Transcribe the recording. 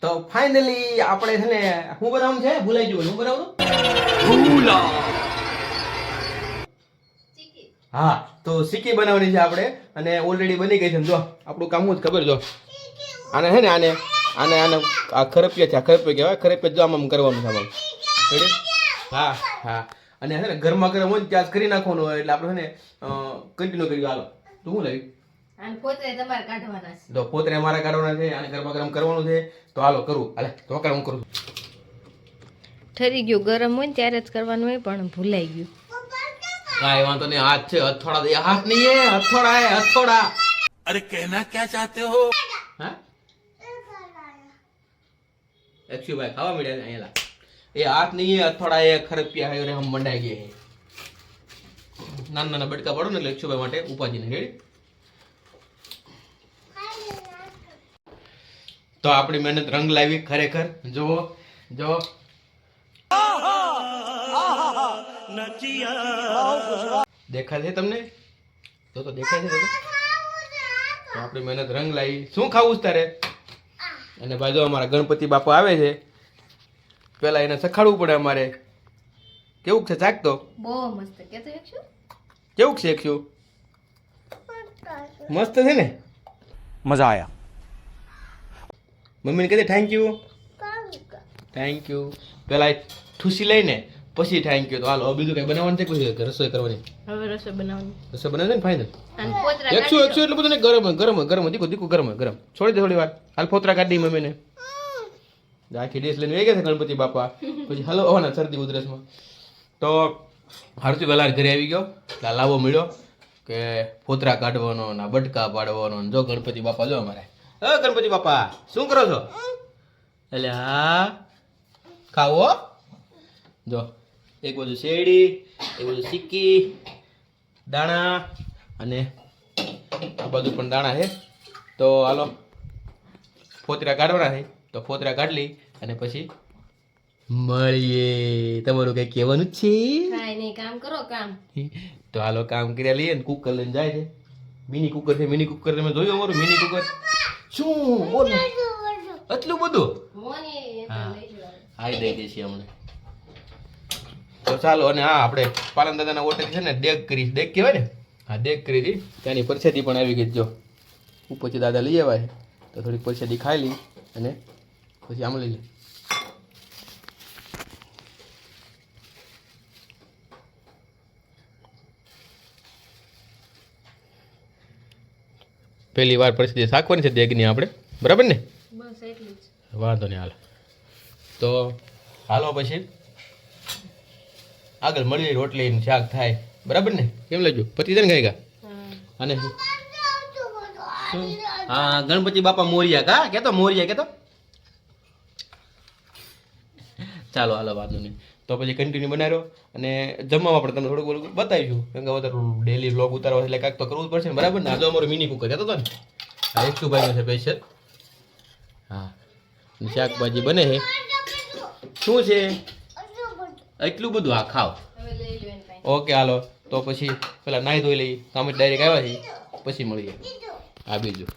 તો ફાઇનલી આપણે છે ને શું બનાવવાનું છે ભૂલાઈ ગયું શું બનાવવાનું હા તો સિક્કી બનાવવાની છે આપણે અને ઓલરેડી બની ગઈ છે જો આપણું કામ જ ખબર જો આને છે ને આને આને આને આ ખરપિયા છે આ ખરપિયા કહેવાય ખરપિયા જો આમ કરવાનું છે આમ રેડી હા હા અને છે ને ગરમા ગરમ હોય ત્યાં કરી નાખવાનું હોય એટલે આપણે છે ને કન્ટિન્યુ કરી હાલો તું શું લાવી અને પોતરે તમારે કાઢવાના છે તો પોતરે અમારે કાઢવાના છે અને ગરમા ગરમ કરવાનું છે તો હાલો કરું હાલે તો હું કરું ઠરી ગયું ગરમ હોય ને ત્યારે જ કરવાનું હોય પણ ભૂલાઈ ગયું કાંઈ વાંધો નહીં હાથ છે હથોડા દે હાથ નહીં હે હથોડા હે હથોડા अरे कहना क्या चाहते हो હા एक्चुअली भाई खावा मिला અહીંયા એ હાથ નહીં હે હથોડા એ ખરપિયા હે રે હમ મંડાઈ ગયા હે નાના નાના બટકા પાડો ને એટલે એકશુભાઈ માટે ઉપાજીને રેડી તો આપણી મહેનત રંગ લાવી ખરેખર જો જો દેખાય છે તમને તો દેખાય છે તો આપણી મહેનત રંગ લાવી શું ખાવું છે તારે અને બાજુ અમારા ગણપતિ બાપા આવે છે પેલા એને સખાડવું પડે અમારે કેવું છે ચાક તો બહુ મસ્ત કેતો એકશું કેવું છે એકશું મસ્ત છે ને मजा आया મમ્મીને કહે થેન્ક યુ પેલા ઠૂસી લઈને પછી થેન્ક યુ તો હાલો હવે બીજું કઈ બનાવવાનું છે કોઈ રસોઈ કરવાની હવે રસોઈ બનાવવાની રસોઈ બનાવે છે ને ફાઇનલ અને પોતરા એકસો એટલું બધું નહીં ગરમ દીકું ગરમ છોડી દે થોડી વાર હાલ ફોતરા કાઢી મમ્મીને આખી ડીશ લઈને વહી ગયા છે ગણપતિ બાપા પછી હલો આવવાના શરદી ઉધરસમાં તો હરતી વેલા ઘરે આવી ગયો એટલે લાવો મળ્યો કે ફોતરા કાઢવાનો ને બટકા પાડવાનો જો ગણપતિ બાપા જો અમારે ગણપતિ બાપા શું કરો છો એટલે હા ખાવો જો એક બાજુ શેરડી એક બાજુ સિક્કી દાણા અને આ બાજુ પણ દાણા છે તો હાલો ફોતરા કાઢવાના છે તો ફોતરા કાઢલી અને પછી મળીએ તમારું કઈ કહેવાનું જ છે કાંઈ નહીં કામ કરો કામ તો હાલો કામ કર્યા લઈએ ને કુકર લઈને જાય છે મિની કુકર છે મિની કુકર તમે જોયું અમારું મિની કુકર શું બોલો આટલું બધું મોની હા હાઈ દઈ દે છે હમણાં તો ચાલો અને હા આપણે પાલન દાદાના ઓટે છે ને ડેક કરી ડેક કહેવાય ને હા ડેક કરી હતી ત્યાંની પરસેદી પણ આવી ગઈ જો ઉપરથી દાદા લઈ આવ્યા છે તો થોડીક પરસેદી ખાઈ લી અને પછી આમ લઈ લે પહેલી વાર પરસેદી શાકવાની છે દેગની આપણે બરાબર ને બસ એટલું જ વાંધો નહીં હાલો તો હાલો પછી આગળ મળી રોટલી ને શાક થાય બરાબર ને કેમ લાગ્યું પતિ ને ખાઈ ગયા અને શું? હા ગણપતિ બાપા મોરિયા કા કેતો મોરિયા કેતો ચાલો હાલો વાંધો નહીં તો પછી કન્ટિન્યુ બનાવ્યો અને જમવામાં પણ તમને થોડુંક થોડુંક બતાવીશું કેમ કે હવે ડેલી વ્લોગ ઉતારવા એટલે કાંઈક તો કરવું જ પડશે ને બરાબર ને આજે અમારો મિની કુકર કહેતો હતો ને આ 100 ભાઈનો છે સ્પેશિયલ હા શાકભાજી બને છે શું છે એટલું બધું હા ખાવ હવે લઈ લો એને કાંઈ ઓકે હાલો તો પછી પેલા નાહી ધોઈ લઈ કામ ડાયરેક્ટ આવ્યા છે પછી મળીએ આ બીજું